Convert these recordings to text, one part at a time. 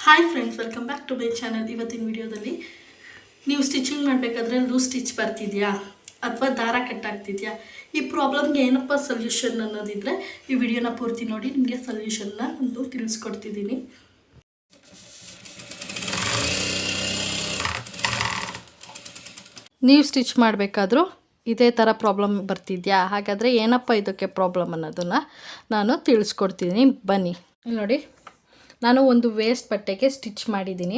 Hi friends, welcome back to my channel. ಇವತ್ತಿನ ವಿಡಿಯೋದಲ್ಲಿ ನೀವು ಸ್ಟಿಚಿಂಗ್ ಮಾಡಬೇಕಾದ್ರೆ ಲೂಸ್ ಸ್ಟಿಚ್ ಬರ್ತಿದೆಯಾ ಅಥವಾ ದಾರ ಕಟ್ಟಾಗ್ತಿದೆಯಾ, ಈ ಪ್ರಾಬ್ಲಮ್ಗೆ ಏನಪ್ಪ ಸೊಲ್ಯೂಷನ್ ಅನ್ನೋದಿದ್ರೆ ಈ ವಿಡಿಯೋನ ಪೂರ್ತಿ ನೋಡಿ. ನಿಮಗೆ ಸೊಲ್ಯೂಷನ್ನ ನಾನು ತಿಳಿಸ್ಕೊಡ್ತಿದ್ದೀನಿ. ನೀವು ಸ್ಟಿಚ್ ಮಾಡಬೇಕಾದ್ರೂ ಇದೇ ಥರ ಪ್ರಾಬ್ಲಮ್ ಬರ್ತಿದೆಯಾ, ಹಾಗಾದರೆ ಏನಪ್ಪ ಇದಕ್ಕೆ ಪ್ರಾಬ್ಲಮ್ ಅನ್ನೋದನ್ನು ನಾನು ತಿಳಿಸ್ಕೊಡ್ತಿದ್ದೀನಿ. ಬನ್ನಿ ನೋಡಿ, ನಾನು ಒಂದು ವೇಸ್ಟ್ ಬಟ್ಟೆಗೆ ಸ್ಟಿಚ್ ಮಾಡಿದ್ದೀನಿ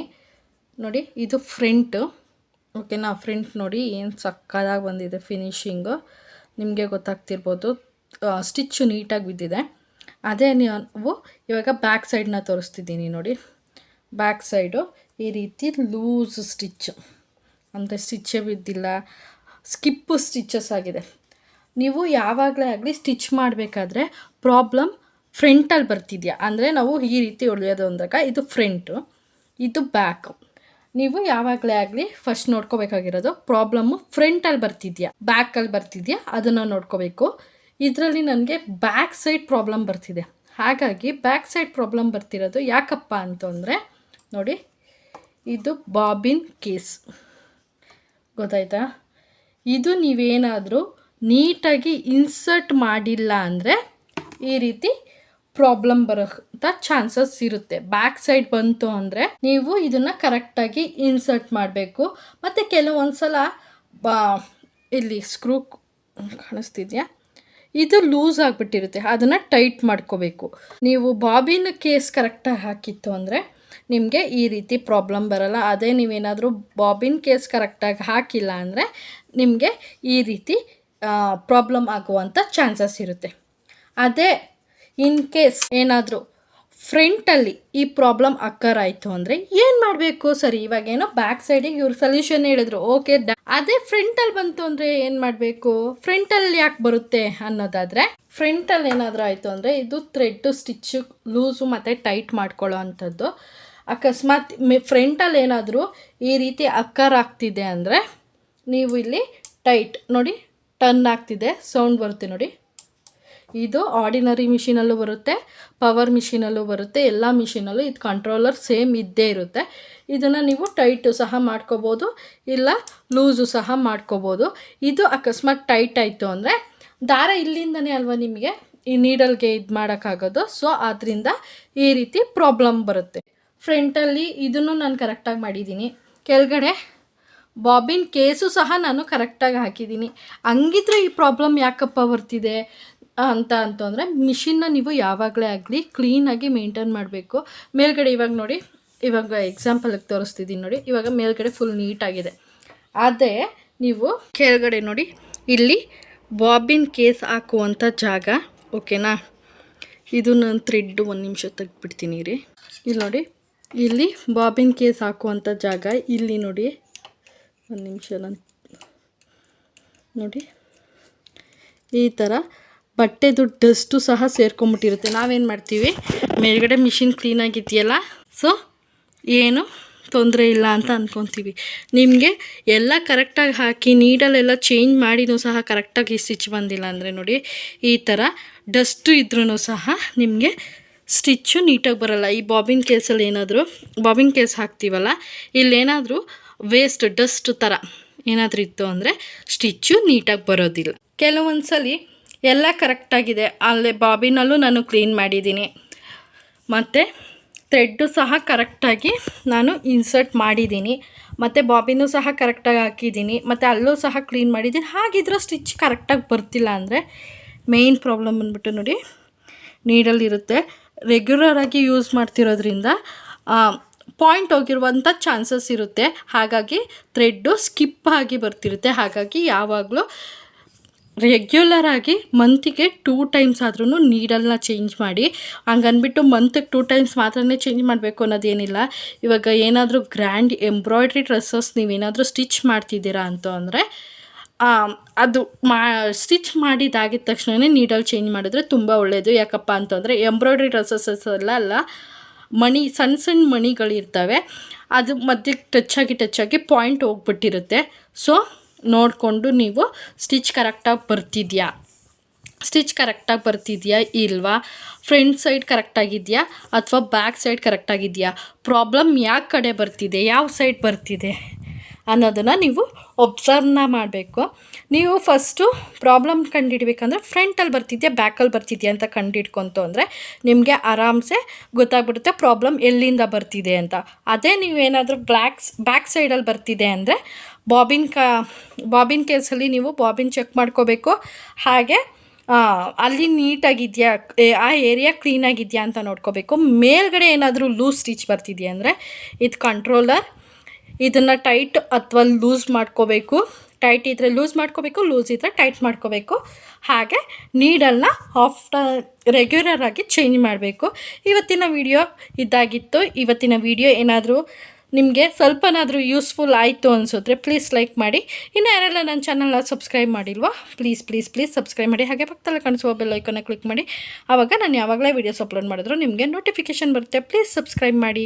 ನೋಡಿ. ಇದು ಫ್ರಂಟು, ಓಕೆನಾ. ಫ್ರಂಟ್ ನೋಡಿ ಏನು ಸಕ್ಕದಾಗಿ ಬಂದಿದೆ ಫಿನಿಶಿಂಗು, ನಿಮಗೆ ಗೊತ್ತಾಗ್ತಿರ್ಬೋದು. ಸ್ಟಿಚ್ಚು ನೀಟಾಗಿ ಬಿದ್ದಿದೆ. ಅದೇ ನಾವು ಇವಾಗ ಬ್ಯಾಕ್ ಸೈಡನ್ನ ತೋರಿಸ್ತಿದ್ದೀನಿ ನೋಡಿ. ಬ್ಯಾಕ್ ಸೈಡು ಈ ರೀತಿ ಲೂಸ್ ಸ್ಟಿಚ್ಚು, ಅಂದರೆ ಸ್ಟಿಚ್ಚೇ ಬಿದ್ದಿಲ್ಲ, ಸ್ಕಿಪ್ಪು ಸ್ಟಿಚಸ್ ಆಗಿದೆ. ನೀವು ಯಾವಾಗಲೇ ಆಗಲಿ ಸ್ಟಿಚ್ ಮಾಡಬೇಕಾದ್ರೆ ಪ್ರಾಬ್ಲಮ್ ಫ್ರಂಟಲ್ಲಿ ಬರ್ತಿದೆಯಾ ಅಂದರೆ ನಾವು ಈ ರೀತಿ ಹೊಲಿಯೋದು ಅಂದಾಗ ಇದು ಫ್ರಂಟು, ಇದು ಬ್ಯಾಕು. ನೀವು ಯಾವಾಗಲೇ ಆಗಲಿ ಫಸ್ಟ್ ನೋಡ್ಕೋಬೇಕಾಗಿರೋದು ಪ್ರಾಬ್ಲಮ್ಮು ಫ್ರಂಟಲ್ಲಿ ಬರ್ತಿದೆಯಾ ಬ್ಯಾಕಲ್ಲಿ ಬರ್ತಿದೆಯಾ ಅದನ್ನು ನೋಡ್ಕೋಬೇಕು. ಇದರಲ್ಲಿ ನನಗೆ ಬ್ಯಾಕ್ ಸೈಡ್ ಪ್ರಾಬ್ಲಮ್ ಬರ್ತಿದೆ. ಹಾಗಾಗಿ ಬ್ಯಾಕ್ ಸೈಡ್ ಪ್ರಾಬ್ಲಮ್ ಬರ್ತಿರೋದು ಯಾಕಪ್ಪ ಅಂತಂದರೆ ನೋಡಿ, ಇದು ಬಾಬಿನ್ ಕೇಸ್, ಗೊತ್ತಾಯ್ತಾ. ಇದು ನೀವೇನಾದರೂ ನೀಟಾಗಿ ಇನ್ಸರ್ಟ್ ಮಾಡಿಲ್ಲ ಅಂದರೆ ಈ ರೀತಿ ಪ್ರಾಬ್ಲಮ್ ಬರೋಂಥ ಚಾನ್ಸಸ್ ಇರುತ್ತೆ. ಬ್ಯಾಕ್ ಸೈಡ್ ಬಂತು ಅಂದರೆ ನೀವು ಇದನ್ನು ಕರೆಕ್ಟಾಗಿ ಇನ್ಸರ್ಟ್ ಮಾಡಬೇಕು. ಮತ್ತು ಕೆಲವೊಂದು ಸಲ ಇಲ್ಲಿ ಸ್ಕ್ರೂ ಕಾಣಿಸ್ತಿದೆಯಾ, ಇದು ಲೂಸ್ ಆಗಿಬಿಟ್ಟಿರುತ್ತೆ, ಅದನ್ನು ಟೈಟ್ ಮಾಡ್ಕೋಬೇಕು. ನೀವು ಬಾಬಿನ್ ಕೇಸ್ ಕರೆಕ್ಟಾಗಿ ಹಾಕಿತ್ತು ಅಂದರೆ ನಿಮಗೆ ಈ ರೀತಿ ಪ್ರಾಬ್ಲಮ್ ಬರೋಲ್ಲ. ಅದೇ ನೀವೇನಾದರೂ ಬಾಬಿನ್ ಕೇಸ್ ಕರೆಕ್ಟಾಗಿ ಹಾಕಿಲ್ಲ ಅಂದರೆ ನಿಮಗೆ ಈ ರೀತಿ ಪ್ರಾಬ್ಲಮ್ ಆಗುವಂಥ ಚಾನ್ಸಸ್ ಇರುತ್ತೆ. ಅದೇ ಇನ್ ಕೇಸ್ ಏನಾದರೂ ಫ್ರಂಟಲ್ಲಿ ಈ ಪ್ರಾಬ್ಲಮ್ ಅಕ್ಕರ್ ಆಯಿತು ಅಂದರೆ ಏನು ಮಾಡಬೇಕು? ಸರಿ, ಇವಾಗೇನೋ ಬ್ಯಾಕ್ ಸೈಡಿಗೆ ಇವ್ರು ಸೊಲ್ಯೂಷನ್ ಹೇಳಿದ್ರು, ಓಕೆ. ಅದೇ ಫ್ರಂಟಲ್ಲಿ ಬಂತು ಅಂದರೆ ಏನು ಮಾಡಬೇಕು? ಫ್ರಂಟಲ್ಲಿ ಯಾಕೆ ಬರುತ್ತೆ ಅನ್ನೋದಾದರೆ, ಫ್ರಂಟಲ್ಲಿ ಏನಾದರೂ ಆಯಿತು ಅಂದರೆ ಇದು ಥ್ರೆಡ್ಡು ಸ್ಟಿಚ್ಚು ಲೂಸು ಮತ್ತು ಟೈಟ್ ಮಾಡ್ಕೊಳ್ಳೋ ಅಂಥದ್ದು. ಅಕಸ್ಮಾತ್ ಫ್ರಂಟಲ್ಲಿ ಏನಾದರೂ ಈ ರೀತಿ ಅಕ್ಕರ್ ಆಗ್ತಿದೆ ಅಂದರೆ ನೀವು ಇಲ್ಲಿ ಟೈಟ್ ನೋಡಿ, ಟರ್ನ್ ಆಗ್ತಿದೆ, ಸೌಂಡ್ ಬರುತ್ತೆ ನೋಡಿ. ಇದು ಆರ್ಡಿನರಿ ಮಿಷಿನಲ್ಲೂ ಬರುತ್ತೆ, ಪವರ್ ಮಿಷಿನಲ್ಲೂ ಬರುತ್ತೆ, ಎಲ್ಲ ಮಿಷಿನಲ್ಲೂ ಇದು ಕಂಟ್ರೋಲರ್ ಸೇಮ್ ಇದ್ದೇ ಇರುತ್ತೆ. ಇದನ್ನು ನೀವು ಟೈಟು ಸಹ ಮಾಡ್ಕೋಬೋದು, ಇಲ್ಲ ಲೂಸು ಸಹ ಮಾಡ್ಕೋಬೋದು. ಇದು ಅಕಸ್ಮಾತ್ ಟೈಟ್ ಆಯಿತು ಅಂದರೆ ದಾರ ಇಲ್ಲಿಂದನೇ ಅಲ್ವಾ ನಿಮಗೆ ಈ ನೀಡಲ್ಗೆ ಇದು ಮಾಡೋಕ್ಕಾಗೋದು. ಸೊ ಆದ್ದರಿಂದ ಈ ರೀತಿ ಪ್ರಾಬ್ಲಮ್ ಬರುತ್ತೆ. ಫ್ರಂಟಲ್ಲಿ ಇದನ್ನು ನಾನು ಕರೆಕ್ಟಾಗಿ ಮಾಡಿದ್ದೀನಿ, ಕೆಳಗಡೆ ಬಾಬಿನ್ ಕೇಸು ಸಹ ನಾನು ಕರೆಕ್ಟಾಗಿ ಹಾಕಿದ್ದೀನಿ. ಹಂಗಿದ್ರೆ ಈ ಪ್ರಾಬ್ಲಮ್ ಯಾಕಪ್ಪ ಬರ್ತಿದೆ ಅಂತಂದರೆ ಮಿಷಿನ್ನ ನೀವು ಯಾವಾಗಲೇ ಆಗಲಿ ಕ್ಲೀನಾಗಿ ಮೇಂಟೈನ್ ಮಾಡಬೇಕು. ಮೇಲ್ಗಡೆ ಇವಾಗ ನೋಡಿ, ಇವಾಗ ಎಕ್ಸಾಂಪಲ್ಗೆ ತೋರಿಸ್ತಿದ್ದೀನಿ ನೋಡಿ. ಇವಾಗ ಮೇಲ್ಗಡೆ ಫುಲ್ ನೀಟಾಗಿದೆ. ಅದೇ ನೀವು ಕೆಳಗಡೆ ನೋಡಿ, ಇಲ್ಲಿ ಬಾಬಿನ್ ಕೇಸ್ ಹಾಕುವಂಥ ಜಾಗ, ಓಕೆನಾ. ಇದು ನಾನು ಥ್ರೆಡ್ಡು ಒಂದು ನಿಮಿಷ ತೆಗೆದ್ಬಿಡ್ತೀನಿ ರೀ. ಇಲ್ಲಿ ನೋಡಿ, ಇಲ್ಲಿ ಬಾಬಿನ್ ಕೇಸ್ ಹಾಕುವಂಥ ಜಾಗ ಇಲ್ಲಿ ನೋಡಿ, ಒಂದು ನಿಮಿಷ ನಾನು ನೋಡಿ, ಈ ಥರ ಬಟ್ಟೆದು ಡಸ್ಟು ಸಹ ಸೇರ್ಕೊಂಬಿಟ್ಟಿರುತ್ತೆ. ನಾವೇನು ಮಾಡ್ತೀವಿ, ಮೇಲ್ಗಡೆ ಮಿಷಿನ್ ಕ್ಲೀನಾಗಿದೆಯಲ್ಲ, ಸೊ ಏನು ತೊಂದರೆ ಇಲ್ಲ ಅಂತ ಅಂದ್ಕೊತೀವಿ. ನಿಮಗೆ ಎಲ್ಲ ಕರೆಕ್ಟಾಗಿ ಹಾಕಿ ನೀಡಲ್ಲೆಲ್ಲ ಚೇಂಜ್ ಮಾಡಿನೂ ಸಹ ಕರೆಕ್ಟಾಗಿ ಸ್ಟಿಚ್ ಬಂದಿಲ್ಲ ಅಂದರೆ ನೋಡಿ, ಈ ಥರ ಡಸ್ಟು ಇದ್ರೂ ಸಹ ನಿಮಗೆ ಸ್ಟಿಚ್ಚು ನೀಟಾಗಿ ಬರೋಲ್ಲ. ಈ ಬಾಬಿನ್ ಕೇಸಲ್ಲಿ ಏನಾದರೂ ಬಾಬಿನ್ ಕೇಸ್ ಹಾಕ್ತೀವಲ್ಲ, ಇಲ್ಲೇನಾದರೂ ವೇಸ್ಟ್ ಡಸ್ಟ್ ಥರ ಏನಾದರೂ ಇತ್ತು ಅಂದರೆ ಸ್ಟಿಚ್ಚು ನೀಟಾಗಿ ಬರೋದಿಲ್ಲ. ಕೆಲವೊಂದು ಸಲ ಎಲ್ಲ ಕರೆಕ್ಟಾಗಿದೆ, ಅಲ್ಲೇ ಬಾಬಿನಲ್ಲೂ ನಾನು ಕ್ಲೀನ್ ಮಾಡಿದ್ದೀನಿ, ಮತ್ತು ಥ್ರೆಡ್ಡು ಸಹ ಕರೆಕ್ಟಾಗಿ ನಾನು ಇನ್ಸರ್ಟ್ ಮಾಡಿದ್ದೀನಿ, ಮತ್ತು ಬಾಬಿನೂ ಸಹ ಕರೆಕ್ಟಾಗಿ ಹಾಕಿದ್ದೀನಿ, ಮತ್ತು ಅಲ್ಲೂ ಸಹ ಕ್ಲೀನ್ ಮಾಡಿದ್ದೀನಿ. ಹಾಗಿದ್ರೆ ಸ್ಟಿಚ್ ಕರೆಕ್ಟಾಗಿ ಬರ್ತಿಲ್ಲ ಅಂದರೆ ಮೇಯ್ನ್ ಪ್ರಾಬ್ಲಮ್ ಬಂದ್ಬಿಟ್ಟು ನೋಡಿ, ನೀಡಲ್ಲಿರುತ್ತೆ. ರೆಗ್ಯುಲರಾಗಿ ಯೂಸ್ ಮಾಡ್ತಿರೋದ್ರಿಂದ ಪಾಯಿಂಟ್ ಹೋಗಿರುವಂಥ ಚಾನ್ಸಸ್ ಇರುತ್ತೆ. ಹಾಗಾಗಿ ಥ್ರೆಡ್ಡು ಸ್ಕಿಪ್ ಆಗಿ ಬರ್ತಿರುತ್ತೆ. ಹಾಗಾಗಿ ಯಾವಾಗಲೂ ರೆಗ್ಯುಲರಾಗಿ ಮಂತಿಗೆ 2 ಟೈಮ್ಸ್ ಆದ್ರೂ ನೀಡಲ್ನ ಚೇಂಜ್ ಮಾಡಿ. ಹಂಗನ್ಬಿಟ್ಟು ಮಂತಿಗೆ 2 ಟೈಮ್ಸ್ ಮಾತ್ರನೇ ಚೇಂಜ್ ಮಾಡಬೇಕು ಅನ್ನೋದೇನಿಲ್ಲ. ಇವಾಗ ಏನಾದರೂ ಗ್ರ್ಯಾಂಡ್ ಎಂಬ್ರಾಯ್ಡ್ರಿ ಡ್ರೆಸ್ಸಸ್ ನೀವೇನಾದರೂ ಸ್ಟಿಚ್ ಮಾಡ್ತಿದ್ದೀರಾ ಅಂತ ಅಂದರೆ ಅದು ಸ್ಟಿಚ್ ಮಾಡಿದಾಗಿದ ತಕ್ಷಣವೇ ನೀಡಲ್ ಚೇಂಜ್ ಮಾಡಿದ್ರೆ ತುಂಬ ಒಳ್ಳೆಯದು. ಯಾಕಪ್ಪ ಅಂತಂದರೆ ಎಂಬ್ರಾಯ್ಡ್ರಿ ಡ್ರೆಸ್ಸಸ್ ಎಲ್ಲ ಮಣಿ ಸಣ್ಣ ಸಣ್ಣ ಮಣಿಗಳಿರ್ತವೆ, ಅದು ಮಧ್ಯಕ್ಕೆ ಟಚ್ಚಾಗಿ ಪಾಯಿಂಟ್ ಹೋಗ್ಬಿಟ್ಟಿರುತ್ತೆ. ಸೊ ನೋಡಿಕೊಂಡು ನೀವು ಸ್ಟಿಚ್ ಕರೆಕ್ಟಾಗಿ ಬರ್ತಿದೆಯಾ ಸ್ಟಿಚ್ ಕರೆಕ್ಟಾಗಿ ಬರ್ತಿದೆಯಾ ಇಲ್ವಾ, ಫ್ರಂಟ್ ಸೈಡ್ ಕರೆಕ್ಟಾಗಿದೆಯಾ ಅಥವಾ ಬ್ಯಾಕ್ ಸೈಡ್ ಕರೆಕ್ಟಾಗಿದೆಯಾ, ಪ್ರಾಬ್ಲಮ್ ಯಾವ ಕಡೆ ಬರ್ತಿದೆ, ಯಾವ ಸೈಡ್ ಬರ್ತಿದೆ ಅನ್ನೋದನ್ನು ನೀವು ಒಬ್ಸರ್ವ್ನ ಮಾಡಬೇಕು. ನೀವು ಫಸ್ಟು ಪ್ರಾಬ್ಲಮ್ ಕಂಡುಹಿಡ್ಬೇಕಂದ್ರೆ ಫ್ರಂಟಲ್ಲಿ ಬರ್ತಿದೆಯಾ ಬ್ಯಾಕಲ್ಲಿ ಬರ್ತಿದೆಯಾ ಅಂತ ಕಂಡುಹಿಡ್ಕೊಂತು ಅಂದರೆ ನಿಮಗೆ ಆರಾಮ್ಸೆ ಗೊತ್ತಾಗ್ಬಿಡುತ್ತೆ ಪ್ರಾಬ್ಲಮ್ ಎಲ್ಲಿಂದ ಬರ್ತಿದೆ ಅಂತ. ಅದೇ ನೀವೇನಾದರೂ ಬ್ಯಾಕ್ ಸೈಡಲ್ಲಿ ಬರ್ತಿದೆ ಅಂದರೆ ಬಾಬಿನ್ ಕೇಸಲ್ಲಿ ನೀವು ಬಾಬಿನ್ ಚೆಕ್ ಮಾಡ್ಕೋಬೇಕು. ಹಾಗೆ ಅಲ್ಲಿ ನೀಟಾಗಿದೆಯಾ, ಆ ಏರಿಯಾ ಕ್ಲೀನಾಗಿದೆಯಾ ಅಂತ ನೋಡ್ಕೋಬೇಕು. ಮೇಲ್ಗಡೆ ಏನಾದರೂ ಲೂಸ್ ಸ್ಟಿಚ್ ಬರ್ತಿದೆಯಾ ಅಂದರೆ ಇದು ಕಂಟ್ರೋಲರ್, ಇದನ್ನು ಟೈಟ್ ಅಥವಾ ಲೂಸ್ ಮಾಡ್ಕೋಬೇಕು. ಟೈಟ್ ಇದ್ದರೆ ಲೂಸ್ ಮಾಡ್ಕೋಬೇಕು, ಲೂಸ್ ಇದ್ದರೆ ಟೈಟ್ ಮಾಡ್ಕೋಬೇಕು. ಹಾಗೆ ನೀಡಲ್ನ ರೆಗ್ಯುಲರ್ ಆಗಿ ಚೇಂಜ್ ಮಾಡಬೇಕು. ಇವತ್ತಿನ ವಿಡಿಯೋ ಇದಾಗಿತ್ತು. ಇವತ್ತಿನ ವಿಡಿಯೋ ಏನಾದರೂ ನಿಮಗೆ ಸ್ವಲ್ಪನಾದರೂ ಯೂಸ್ಫುಲ್ ಆಯಿತು ಅನಿಸಿದ್ರೆ ಪ್ಲೀಸ್ ಲೈಕ್ ಮಾಡಿ. ಇನ್ನು ಯಾರೆಲ್ಲ ನನ್ನ ಚಾನಲ್ನ ಸಬ್ಸ್ಕ್ರೈಬ್ ಮಾಡಿಲ್ವಾ ಪ್ಲೀಸ್ ಸಬ್ಸ್ಕ್ರೈಬ್ ಮಾಡಿ. ಹಾಗೆ ಪಕ್ಕದಲ್ಲಿ ಕಾಣಿಸುವ ಬೆಲ್ ಐಕಾನ್ನ ಕ್ಲಿಕ್ ಮಾಡಿ. ಆವಾಗ ನಾನು ಯಾವಾಗಲೇ ವೀಡಿಯೋಸ್ ಅಪ್ಲೋಡ್ ಮಾಡಿದ್ರು ನಿಮಗೆ ನೋಟಿಫಿಕೇಷನ್ ಬರುತ್ತೆ. ಪ್ಲೀಸ್ ಸಬ್ಸ್ಕ್ರೈಬ್ ಮಾಡಿ.